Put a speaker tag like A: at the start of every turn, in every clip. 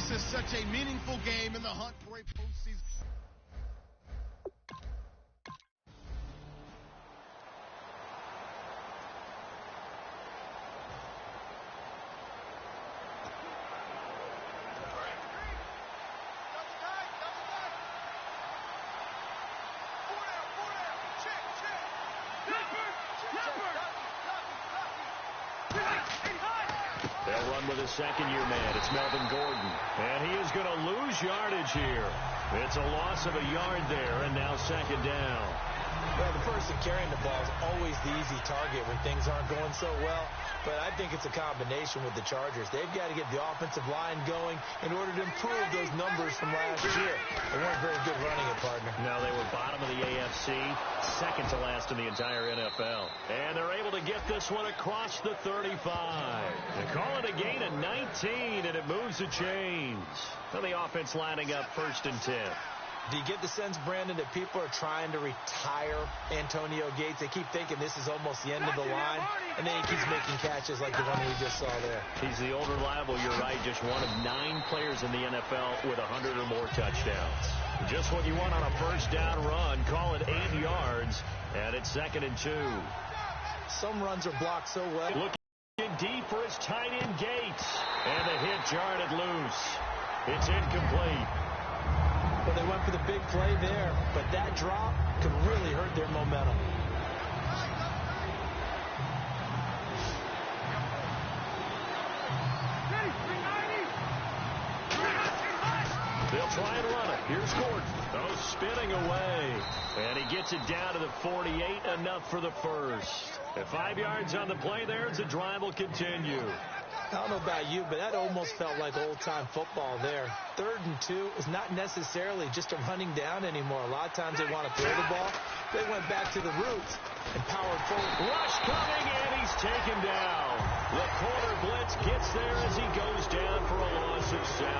A: This is such a meaningful game in the hunt for a postseason.
B: They'll run with his second-year man. It's Melvin Gordon. And he is going to lose yardage here. It's a loss of a yard there, and now second down.
C: Well, the person carrying the ball is always the easy target when things aren't going so well. But I think it's a combination with the Chargers. They've got to get the offensive line going in order to improve those numbers from last year. They weren't very good running it, partner.
B: No, they were bottom of the AFC, second to last in the entire NFL. And they're able to get this one across the 35. They call it a gain of 19, and it moves the chains. So the offense lining up 1st and 10.
C: Do you get the sense, Brandon, that people are trying to retire Antonio Gates? They keep thinking this is almost the end of the line, and then he keeps making catches like the one we just saw there.
B: He's the old reliable, you're right, just one of 9 players in the NFL with 100 or more touchdowns. Just what you want on a first down run. Call it 8 yards, and it's 2nd and 2.
C: Some runs are blocked so well.
B: Looking deep for his tight end Gates, and the hit jarred it loose. It's incomplete.
C: Well, they went for the big play there, but that drop could really hurt their momentum.
B: They'll try and run it. Here's Gordon. Oh, spinning away. And he gets it down to the 48, enough for the first. At 5 yards on the play there, as the drive will continue.
C: I don't know about you, but that almost felt like old-time football there. 3rd and 2 is not necessarily just a running down anymore. A lot of times they want to throw the ball. They went back to the roots and powered forward.
B: Rush coming, and he's taken down. The corner blitz gets there as he goes down for a loss of 7.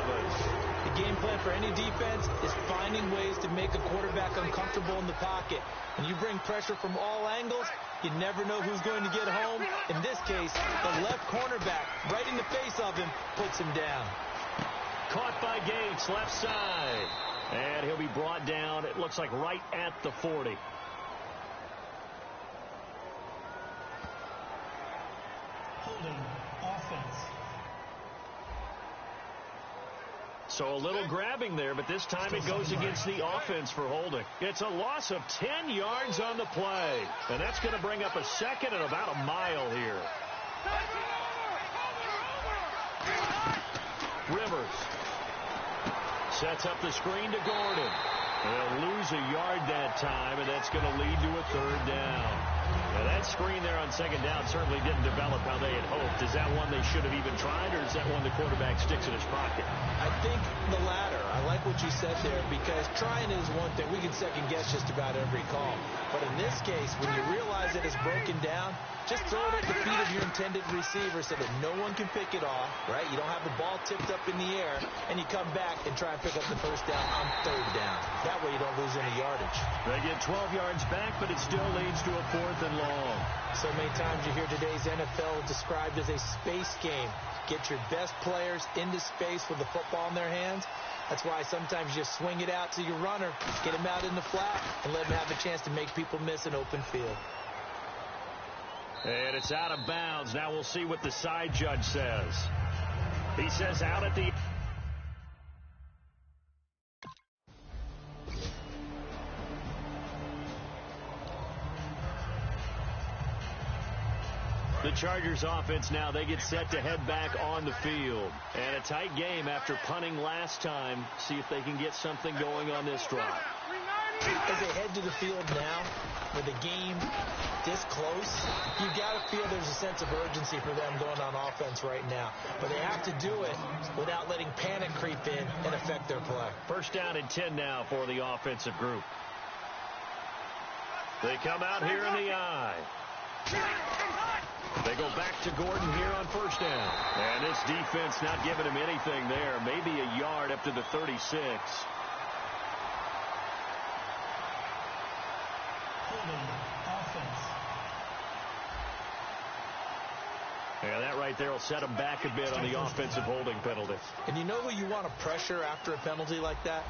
C: The game plan for any defense is finding ways to make a quarterback uncomfortable in the pocket. When you bring pressure from all angles, you never know who's going to get home. In this case, the left cornerback, right in the face of him, puts him down.
B: Caught by Gates, left side. And he'll be brought down, it looks like right at the 40.
C: Holding offense.
B: So a little grabbing there, but this time it goes against the offense for holding. It's a loss of 10 yards on the play. And that's going to bring up a second and about a mile here. Rivers sets up the screen to Gordon. They'll lose a yard that time, and that's going to lead to a 3rd down. Now, that screen there on 2nd down certainly didn't develop how they had hoped. Is that one they should have even tried, or is that one the quarterback sticks in his pocket?
C: I think the latter. I like what you said there, because trying is one thing. We can second-guess just about every call. But in this case, when you realize that it's broken down, just throw it at the feet of your intended receiver so that no one can pick it off, right? You don't have the ball tipped up in the air, and you come back and try and pick up the first down on 3rd down. That way you don't lose any yardage.
B: They get 12 yards back, but it still leads to a 4th and long.
C: So many times you hear today's NFL described as a space game. Get your best players into space with the football in their hands. That's why sometimes you just swing it out to your runner, get him out in the flat, and let him have a chance to make people miss an open field.
B: And it's out of bounds. Now we'll see what the side judge says. He says out at the... The Chargers offense now, they get set to head back on the field. And a tight game after punting last time. See if they can get something going on this drive.
C: As they head to the field now, with the game this close, you got to feel there's a sense of urgency for them going on offense right now. But they have to do it without letting panic creep in and affect their play.
B: 1st down and 10 now for the offensive group. They come out here in the eye. They go back to Gordon here on 1st down. And this defense not giving him anything there. Maybe a yard up to the 36. Offense. And that right there will set them back a bit on the offensive holding penalty.
C: And you know who you want to pressure after a penalty like that?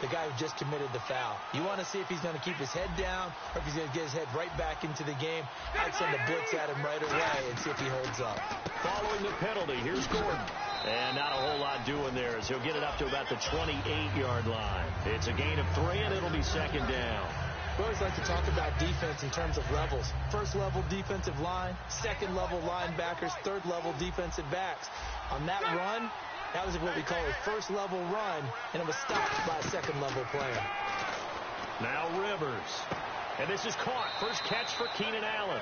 C: The guy who just committed the foul. You want to see if he's going to keep his head down or if he's going to get his head right back into the game. I'd send a blitz at him right away and see if he holds up.
B: Following the penalty, here's Gordon. And not a whole lot doing there as he'll get it up to about the 28-yard line. It's a gain of 3, and it'll be second down.
C: We always like to talk about defense in terms of levels. First-level defensive line, second-level linebackers, third-level defensive backs. On that run, that was what we call a first-level run, and it was stopped by a second-level player.
B: Now Rivers. And this is caught. First catch for Keenan Allen.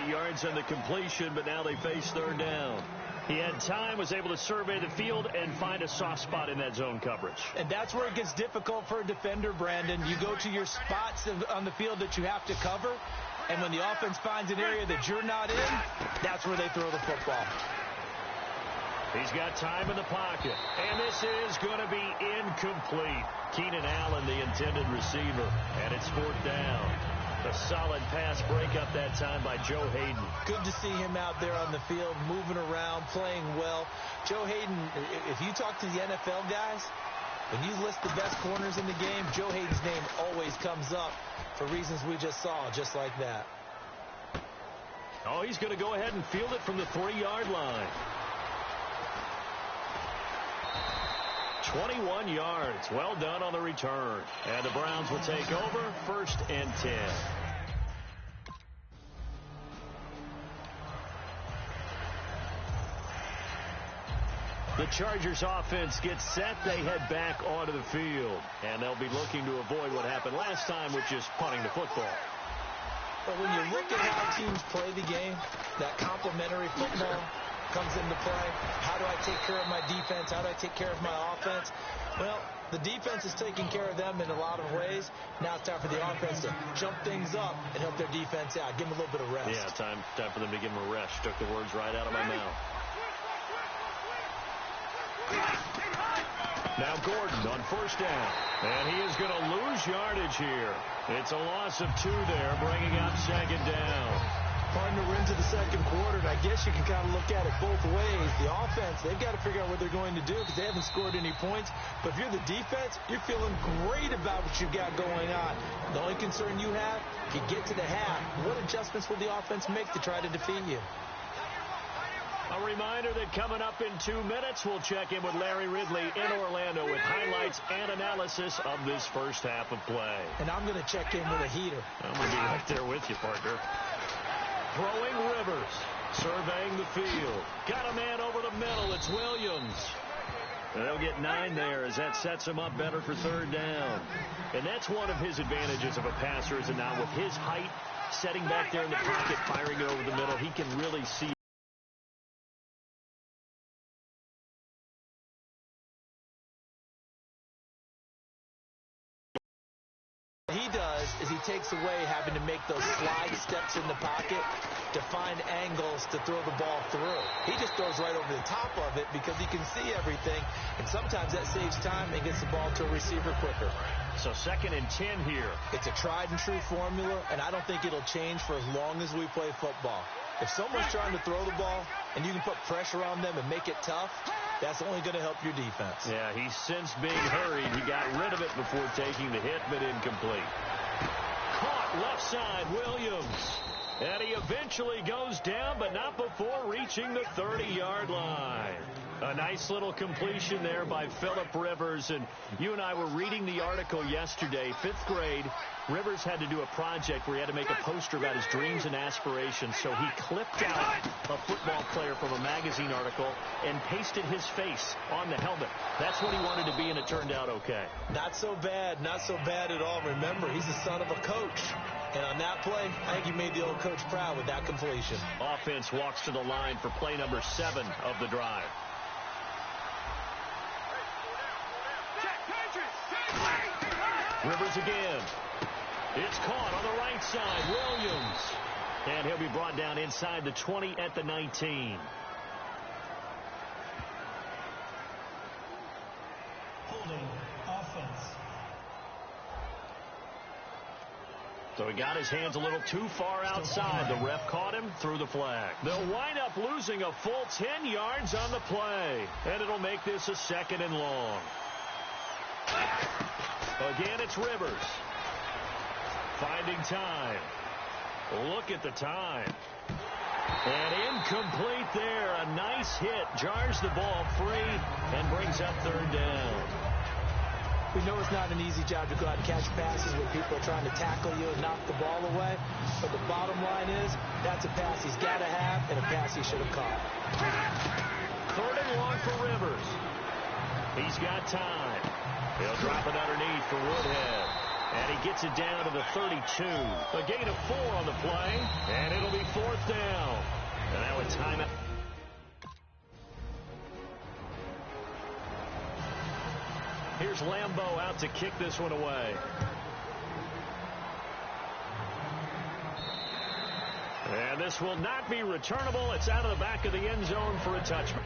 B: 8 yards on the completion, but now they face third down. He had time, was able to survey the field and find a soft spot in that zone coverage.
C: And that's where it gets difficult for a defender, Brandon. You go to your spots on the field that you have to cover, and when the offense finds an area that you're not in, that's where they throw the football.
B: He's got time in the pocket, and this is going to be incomplete. Keenan Allen, the intended receiver, and it's fourth down. A solid pass breakup that time by Joe Hayden.
C: Good to see him out there on the field, moving around, playing well. Joe Hayden, if you talk to the NFL guys, when you list the best corners in the game, Joe Hayden's name always comes up for reasons we just saw, just like that.
B: Oh, he's going to go ahead and field it from the 3-yard line. 21 yards. Well done on the return. And the Browns will take over, 1st and 10. The Chargers offense gets set. They head back onto the field. And they'll be looking to avoid what happened last time, which is punting the football.
C: But when you look at how teams play the game, that complementary football comes into play. How do I take care of my defense? How do I take care of my offense? Well, the defense is taking care of them in a lot of ways. Now it's time for the offense to jump things up and help their defense out. Give them a little bit of rest.
B: Yeah, time for them to give them a rest. Took the words right out of my mouth. Now Gordon on first down. And he is going to lose yardage here. It's a loss of 2 there, bringing up second down.
C: Partner, we're into the second quarter, and I guess you can kind of look at it both ways. The offense, they've got to figure out what they're going to do because they haven't scored any points. But if you're the defense, you're feeling great about what you've got going on. The only concern you have, if you get to the half, what adjustments will the offense make to try to defeat you?
B: A reminder that coming up in 2 minutes, we'll check in with Larry Ridley in Orlando with highlights and analysis of this first half of play.
C: And I'm going to check in with a heater.
B: I'm going to be right there with you, partner. Throwing Rivers, surveying the field. Got a man over the middle. It's Williams. And they'll get 9 there as that sets him up better for third down. And that's one of his advantages of a passer, is it not? With his height, setting back there in the pocket, firing it over the middle, he can really see.
C: He does is he takes away having to make those slide steps in the pocket to find angles to throw the ball through. He just throws right over the top of it because he can see everything, and sometimes that saves time and gets the ball to a receiver quicker.
B: So 2nd and 10 here.
C: It's a tried-and-true formula, and I don't think it'll change for as long as we play football. If someone's trying to throw the ball and you can put pressure on them and make it tough, that's only going to help your defense.
B: Yeah, he's since being hurried. He got rid of it before taking the hit, but incomplete. Caught left side, Williams. And he eventually goes down, but not before reaching the 30-yard line. A nice little completion there by Phillip Rivers. And you and I were reading the article yesterday, 5th grade. Rivers had to do a project where he had to make a poster about his dreams and aspirations. So he clipped out a football player from a magazine article and pasted his face on the helmet. That's what he wanted to be, and it turned out okay.
C: Not so bad. Not so bad at all. Remember, he's the son of a coach. And on that play, I think he made the old coach proud with that completion.
B: Offense walks to the line for play number 7 of the drive. Rivers again. It's caught on the right side. Williams. And he'll be brought down inside the 20 at the 19.
D: Holding offense.
B: So he got his hands a little too far outside. The ref caught him, threw the flag. They'll wind up losing a full 10 yards on the play. And it'll make this a 2nd and long. Again, it's Rivers. Finding time. Look at the time. And incomplete there. A nice hit. Jars the ball free and brings up 3rd down.
C: We know it's not an easy job to go out and catch passes when people are trying to tackle you and knock the ball away. But the bottom line is, that's a pass he's got to have and a pass he should have caught.
B: 3rd and long for Rivers. He's got time. He'll drop it underneath for Woodhead. And he gets it down to the 32. A gain of 4 on the play. And it'll be 4th down. And now a timeout. Here's Lambeau out to kick this one away. And this will not be returnable. It's out of the back of the end zone for a touchback.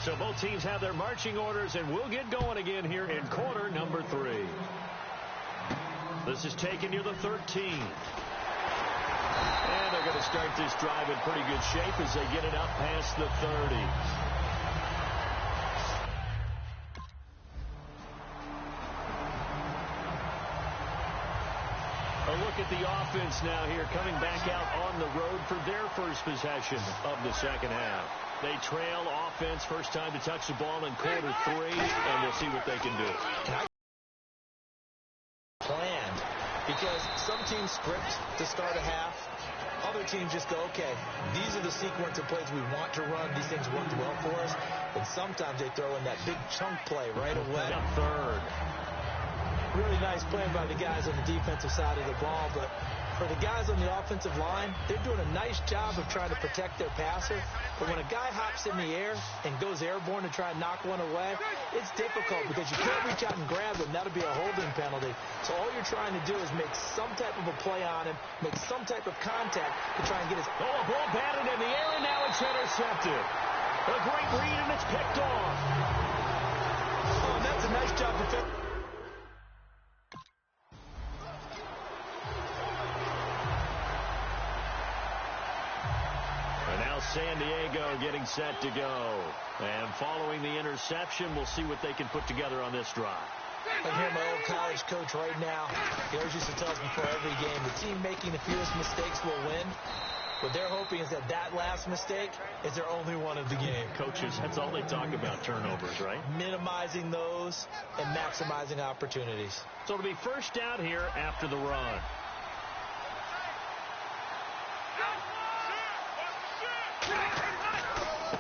B: So both teams have their marching orders, and we'll get going again here in quarter number 3. This is taken near the 13. And they're going to start this drive in pretty good shape as they get it up past the 30. A look at the offense now here, coming back out on the road for their first possession of the 2nd half. They trail offense, first time to touch the ball in quarter 3, and we'll see what they can do.
C: Planned, because some teams script to start a half. Other teams just go, okay, these are the sequence of plays we want to run. These things worked well for us. And sometimes they throw in that big chunk play right away.
B: 3rd.
C: Really nice play by the guys on the defensive side of the ball, but for the guys on the offensive line, they're doing a nice job of trying to protect their passer. But when a guy hops in the air and goes airborne to try and knock one away, it's difficult because you can't reach out and grab him. That'll be a holding penalty. So all you're trying to do is make some type of a play on him, make some type of contact to try and get his...
B: Oh, a ball batted in the air, and now it's intercepted. A great read, and it's picked off.
C: Oh, and that's a nice job for...
B: San Diego getting set to go. And following the interception, we'll see what they can put together on this drive.
C: I hear my old college coach right now. He always used to tell us before every game, the team making the fewest mistakes will win. What they're hoping is that that last mistake is their only one of the game.
B: Coaches, that's all they talk about, turnovers, right?
C: Minimizing those and maximizing opportunities.
B: So it'll be first down here after the run.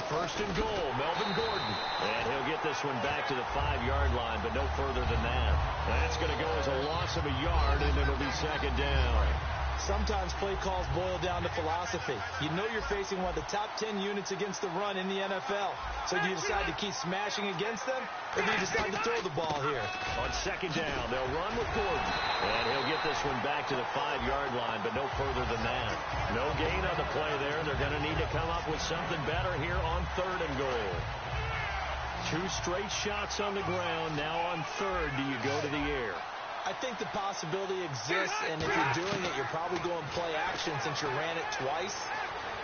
B: First and goal, Melvin Gordon. And he'll get this one back to the 5-yard line, but no further than that. That's going to go as a loss of a yard, and it'll be 2nd down.
C: Sometimes play calls boil down to philosophy. You know you're facing one of the top 10 units against the run in the NFL. So do you decide to keep smashing against them, or do you decide to throw the ball here?
B: On 2nd down, they'll run with Gordon. And he'll get this one back to the 5-yard line, but no further than that. No gain on the play there. They're going to need to come up with something better here on 3rd and goal. 2 straight shots on the ground. Now on 3rd, do you go to the air?
C: I think the possibility exists, and if you're doing it, you're probably going play action since you ran it twice.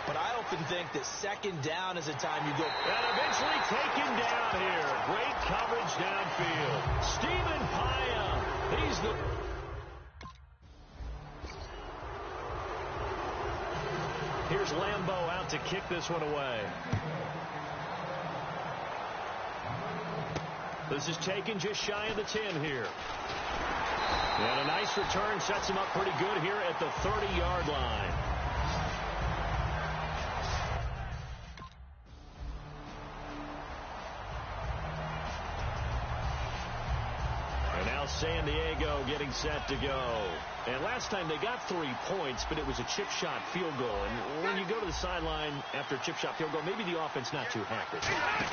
C: But I often think that 2nd down is the time you go.
B: And eventually taken down here. Great coverage downfield. Stephen Paya. He's the... Here's Lambeau out to kick this one away. This is taken just shy of the 10 here. And a nice return sets him up pretty good here at the 30-yard line. And now San Diego getting set to go. And last time they got 3 points, but it was a chip shot field goal. And when you go to the sideline after a chip shot field goal, maybe the offense not too happy.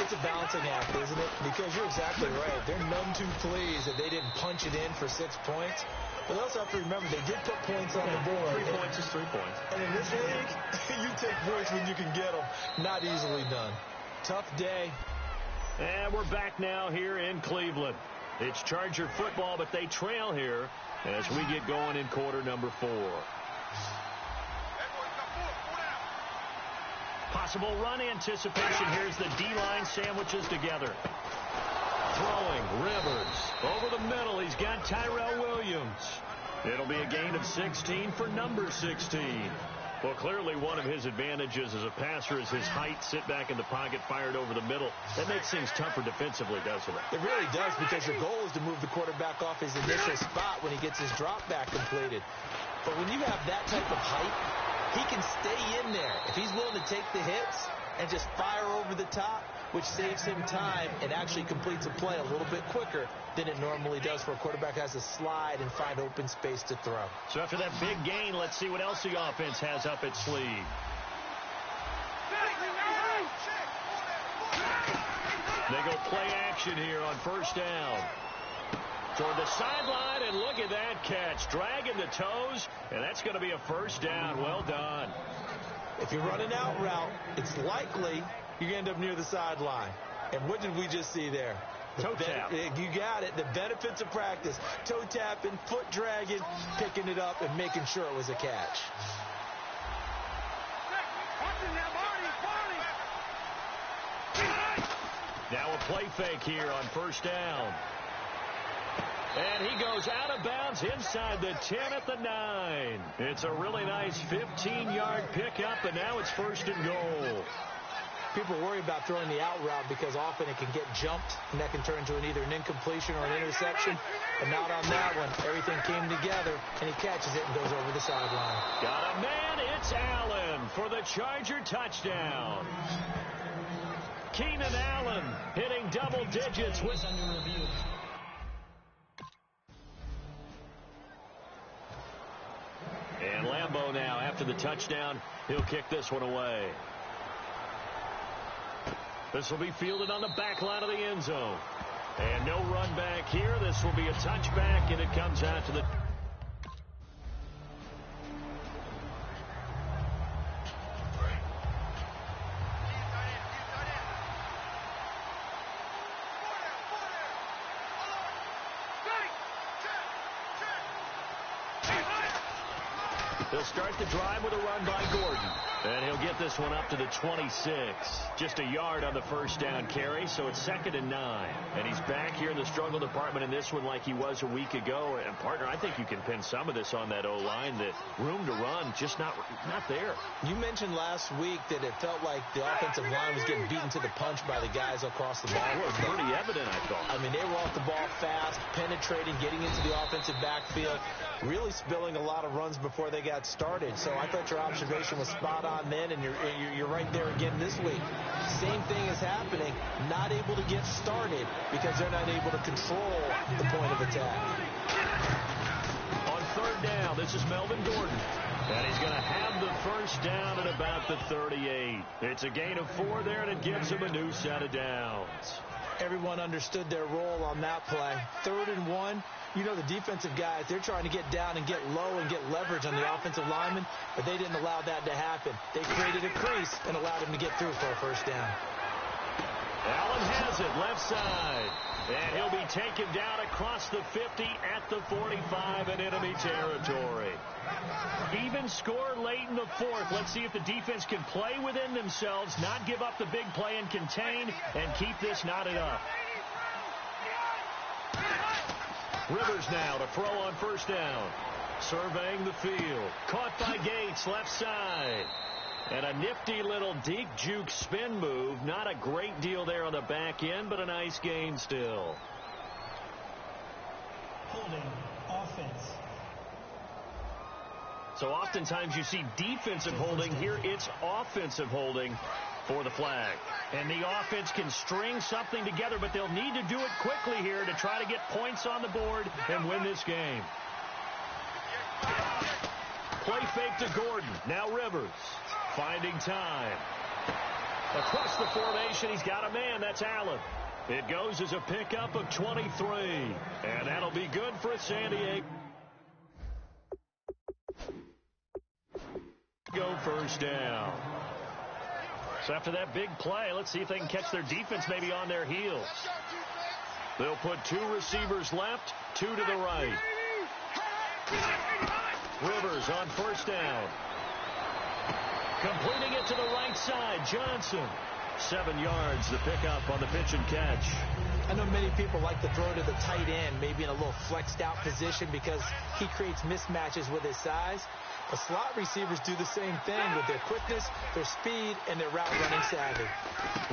C: It's a balancing act, isn't it? Because you're exactly right. They're none too pleased that they didn't punch it in for 6 points. But also have to remember, they did put points on the board.
B: 3 points is 3 points.
C: And in this league, you take points when you can get them. Not easily done. Tough day.
B: And we're back now here in Cleveland. It's Charger football, but they trail here as we get going in quarter number 4. Possible run anticipation. Here's the D-line sandwiches together. Throwing, Rivers. Over the middle, he's got Tyrell Williams. It'll be a gain of 16 for number 16. Well, clearly one of his advantages as a passer is his height. Sit back in the pocket, fired over the middle. That makes things tougher defensively, doesn't it?
C: It really does, because your goal is to move the quarterback off his initial spot when he gets his drop back completed. But when you have that type of height, he can stay in there. If he's willing to take the hits and just fire over the top, which saves him time and actually completes a play a little bit quicker than it normally does for a quarterback who has to slide and find open space to throw.
B: So after that big gain, let's see what else the offense has up its sleeve. They go play action here on first down. Toward the sideline, and look at that catch. Dragging the toes, and that's going to be a first down. Well done.
C: If you're running out route, it's likely you're going to end up near the sideline. And what did we just see there?
B: Toe tap.
C: You got it. The benefits of practice. Toe tapping, foot dragging, picking it up, and making sure it was a catch.
B: Now a play fake here on first down. And he goes out of bounds inside the 10 at the 9. It's a really nice 15-yard pickup, and now it's first and goal.
C: People worry about throwing the out route because often it can get jumped, and that can turn into either an incompletion or an interception. But not on that one. Everything came together, and he catches it and goes over the sideline.
B: Got a man. It's Allen for the Charger touchdown. Keenan Allen hitting double digits with under review. And Lambeau now, after the touchdown, he'll kick this one away. This will be fielded on the back line of the end zone. And no run back here. This will be a touchback, and it comes out to the... He'll start the drive with a run by Gordon. And he'll get this one up to the 26. Just a yard on the first down carry, so it's 2nd and 9. And he's back here in the struggle department in this one like he was a week ago. And, partner, I think you can pin some of this on that O-line, that room to run just not there.
C: You mentioned last week that it felt like the offensive line was getting beaten to the punch by the guys across the ball.
B: It was pretty evident, I thought.
C: I mean, they were off the ball fast, penetrating, getting into the offensive backfield, really spilling a lot of runs before they got started. So I thought your observation was spot on then, and you're right there again this week. Same thing is happening, not able to get started because they're not able to control the point of attack.
B: On third down, this is Melvin Gordon. And he's going to have the first down at about the 38. It's a gain of 4 there, and it gives him a new set of downs.
C: Everyone understood their role on that play. 3rd and 1. You know, the defensive guys, they're trying to get down and get low and get leverage on the offensive lineman, but they didn't allow that to happen. They created a crease and allowed him to get through for a first down.
B: Allen has it, left side. And he'll be taken down across the 50 at the 45 in enemy territory. Even score late in the 4th. Let's see if the defense can play within themselves, not give up the big play and contain, and keep this knotted up. Rivers now to throw on first down. Surveying the field. Caught by Gates, left side. And a nifty little deke juke spin move. Not a great deal there on the back end, but a nice gain still.
D: Holding offense.
B: So oftentimes you see defensive holding. Here it's offensive holding for the flag. And the offense can string something together, but they'll need to do it quickly here to try to get points on the board and win this game. Play fake to Gordon. Now Rivers finding time. Across the formation, he's got a man. That's Allen. It goes as a pickup of 23. And that'll be good for San Diego. Go first down. So after that big play, let's see if they can catch their defense maybe on their heels. They'll put 2 receivers left, 2 to the right. Rivers on first down. Completing it to the right side, Johnson. 7 yards, the pickup on the pitch and catch.
C: I know many people like to throw to the tight end, maybe in a little flexed out position because he creates mismatches with his size. But slot receivers do the same thing with their quickness, their speed, and their route running savvy.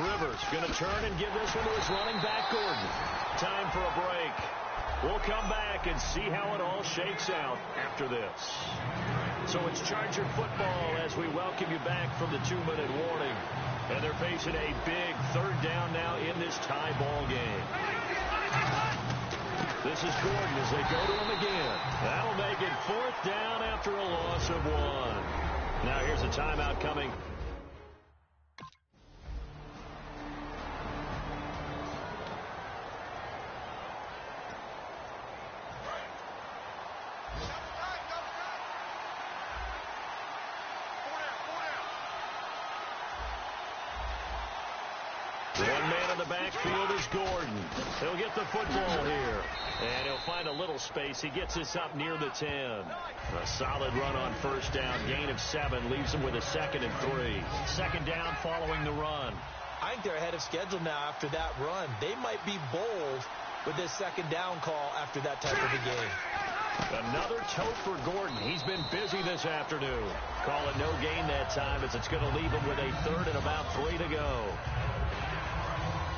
B: Rivers going to turn and give this one to his running back, Gordon. Time for a break. We'll come back and see how it all shakes out after this. So it's Charger football as we welcome you back from the 2-minute warning. And they're facing a big 3rd down now in this tie ball game. This is Gordon as they go to him again. That'll make it 4th down after a loss of 1. Now here's a timeout coming. Backfield is Gordon. He'll get the football here. And he'll find a little space. He gets this up near the 10. A solid run on first down. Gain of 7 leaves him with a 2nd and 3. 2nd down following the run.
C: I think they're ahead of schedule now after that run. They might be bold with this 2nd down call after that type of a game.
B: Another tote for Gordon. He's been busy this afternoon. Call it no gain that time as it's going to leave him with a 3rd and about 3 to go.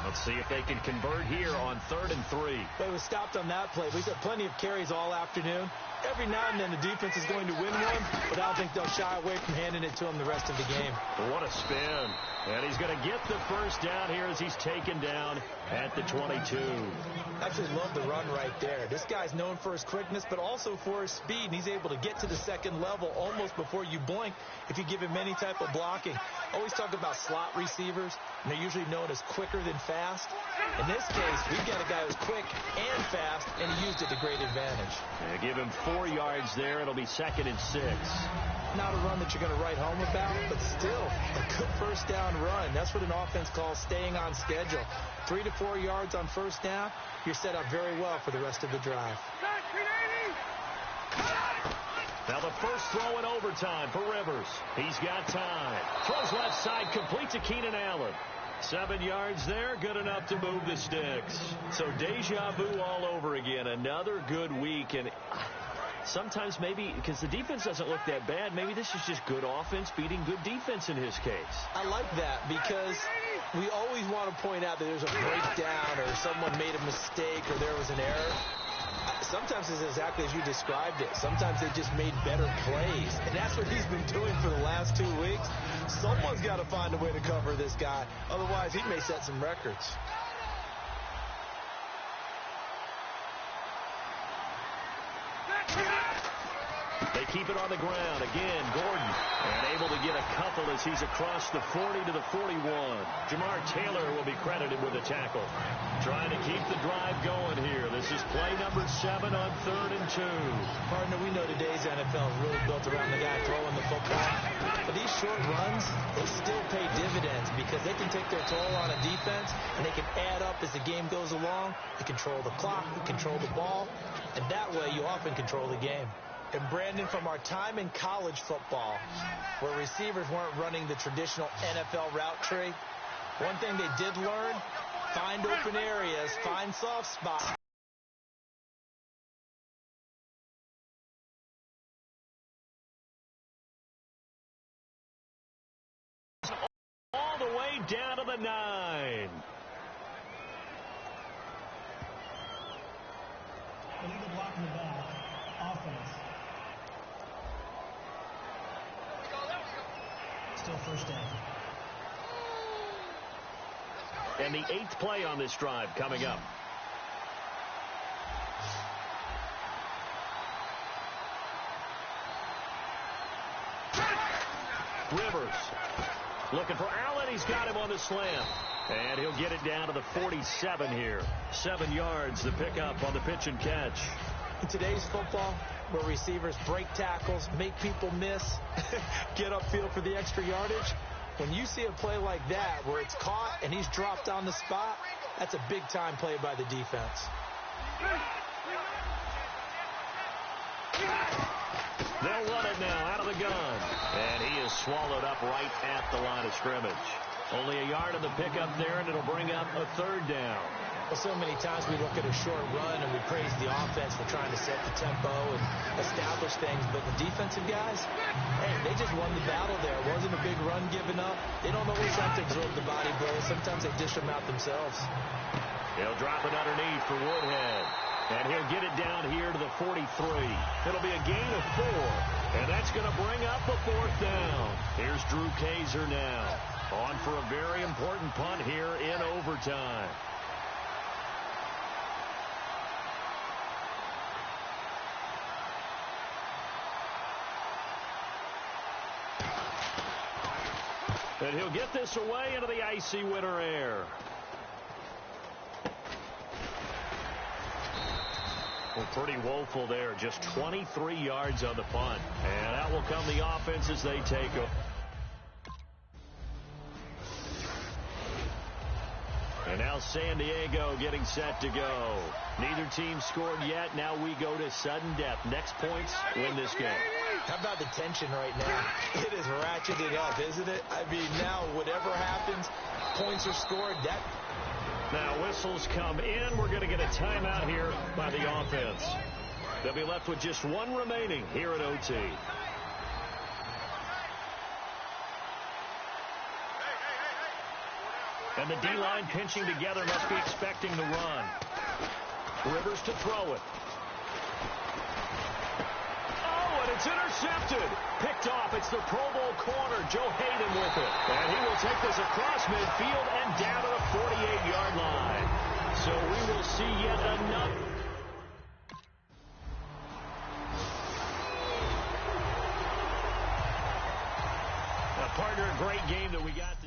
B: Let's see if they can convert here on 3rd and 3.
C: They were stopped on that play. We've had plenty of carries all afternoon. Every now and then the defense is going to win one, but I don't think they'll shy away from handing it to him the rest of the game.
B: What a spin. And he's going to get the first down here as he's taken down at the 22.
C: Actually love the run right there. This guy's known for his quickness, but also for his speed. And he's able to get to the 2nd level almost before you blink if you give him any type of blocking. Always talk about slot receivers, and they're usually known as quicker than fast. In this case, we've got a guy who's quick and fast, and he used it to great advantage.
B: Yeah, give him 4 yards there. It'll be 2nd and 6.
C: Not a run that you're going to write home about, but still a good first down run. That's what an offense calls staying on schedule. 3 to 4 yards on first down, you're set up very well for the rest of the drive.
B: Now the first throw in overtime for Rivers. He's got time. Throws left side, complete to Keenan Allen. 7 yards there, good enough to move the sticks. So deja vu all over again. Another good week. And sometimes maybe, because the defense doesn't look that bad, maybe this is just good offense beating good defense in his case.
C: I like that because we always want to point out that there's a breakdown or someone made a mistake or there was an error. Sometimes it's exactly as you described it. Sometimes they just made better plays. And that's what he's been doing for the last 2 weeks. Someone's got to find a way to cover this guy. Otherwise, he may set some records.
B: They keep it on the ground. Again, Gordon. And able to get a couple as he's across the 40 to the 41. Jamar Taylor will be credited with a tackle. Trying to keep the drive going here. This is play number 7 on 3rd and 2.
C: Partner, we know today's NFL is really built around the guy throwing the football. But these short runs, they still pay dividends because they can take their toll on a defense and they can add up as the game goes along. They control the clock, they control the ball, and that way you often control the game. And Brandon, from our time in college football, where receivers weren't running the traditional NFL route tree, one thing they did learn, find open areas, find soft spots.
B: All the way down to the 9.
D: Illegal block in the back. Offense. Still first down.
B: And the 8th play on this drive coming up. Rivers looking for Allen. He's got him on the slam. And he'll get it down to the 47 here. 7 yards, the pickup on the pitch and catch.
C: In today's football, where receivers break tackles, make people miss, get upfield for the extra yardage, When you see a play like that where it's caught and he's dropped on the spot, that's a big-time play by the defense.
B: They'll run it now out of the gun. And he is swallowed up right at the line of scrimmage. Only a yard of the pickup there, and it'll bring up a third down.
C: Well, so many times we look at a short run and we praise the offense for trying to set the tempo and establish things. But the defensive guys, hey, they just won the battle there. It wasn't a big run given up. They don't always have to absorb the body blows. Sometimes they dish them out themselves.
B: He'll drop it underneath for Woodhead. And he'll get it down here to the 43. It'll be a gain of 4. And that's going to bring up a fourth down. Here's Drew Kaiser now. On for a very important punt here in overtime. And he'll get this away into the icy winter air. Well, pretty woeful there. Just 23 yards on the punt. And out will come the offense as they take over. And now San Diego getting set to go. Neither team scored yet. Now we go to sudden death. Next points win this game.
C: How about the tension right now? It is ratcheted up, isn't it? I mean, now whatever happens, points are scored.
B: Now whistles come in. We're going to get a timeout here by the offense. They'll be left with just one remaining here at OT. And the D-line pinching together, must be expecting the run. Rivers to throw it. Oh, and it's intercepted. Picked off. It's the Pro Bowl corner, Joe Hayden with it. And he will take this across midfield and down to the 48-yard line. So we will see yet another. Partner, a great game that we got.